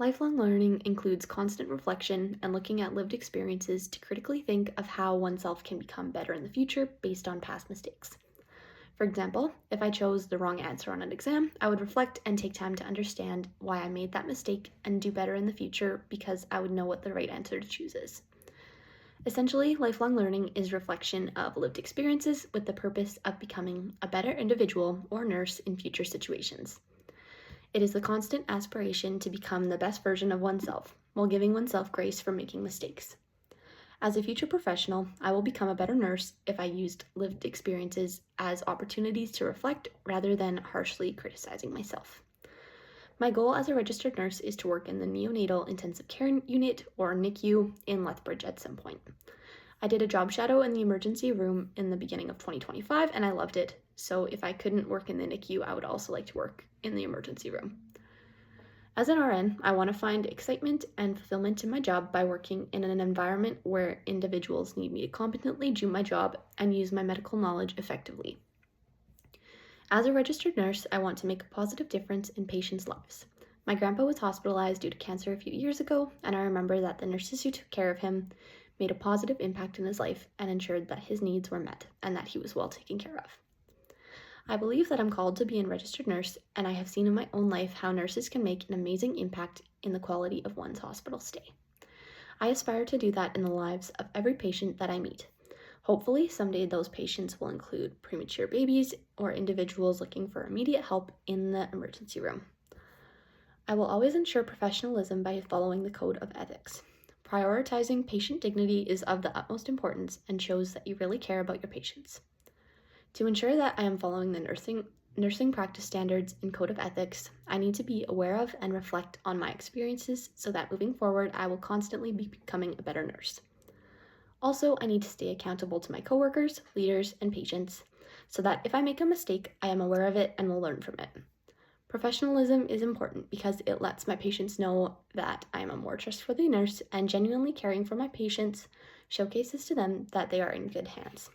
Lifelong learning includes constant reflection and looking at lived experiences to critically think of how oneself can become better in the future based on past mistakes. For example, if I chose the wrong answer on an exam, I would reflect and take time to understand why I made that mistake and do better in the future because I would know what the right answer to choose is. Essentially, lifelong learning is reflection of lived experiences with the purpose of becoming a better individual or nurse in future situations. It is the constant aspiration to become the best version of oneself, while giving oneself grace for making mistakes. As a future professional, I will become a better nurse if I used lived experiences as opportunities to reflect rather than harshly criticizing myself. My goal as a registered nurse is to work in the neonatal intensive care unit, or NICU, in Lethbridge at some point. I did a job shadow in the emergency room in the beginning of 2025 and I loved it. So if I couldn't work in the NICU, I would also like to work in the emergency room. As an RN, I want to find excitement and fulfillment in my job by working in an environment where individuals need me to competently do my job and use my medical knowledge effectively. As a registered nurse, I want to make a positive difference in patients' lives. My grandpa was hospitalized due to cancer a few years ago, and I remember that the nurses who took care of him made a positive impact in his life and ensured that his needs were met and that he was well taken care of. I believe that I'm called to be a registered nurse, and I have seen in my own life how nurses can make an amazing impact in the quality of one's hospital stay. I aspire to do that in the lives of every patient that I meet. Hopefully, someday those patients will include premature babies or individuals looking for immediate help in the emergency room. I will always ensure professionalism by following the code of ethics. Prioritizing patient dignity is of the utmost importance and shows that you really care about your patients. To ensure that I am following the nursing practice standards and code of ethics, I need to be aware of and reflect on my experiences so that moving forward, I will constantly be becoming a better nurse. Also, I need to stay accountable to my coworkers, leaders, and patients so that if I make a mistake, I am aware of it and will learn from it. Professionalism is important because it lets my patients know that I am a more trustworthy nurse, and genuinely caring for my patients showcases to them that they are in good hands.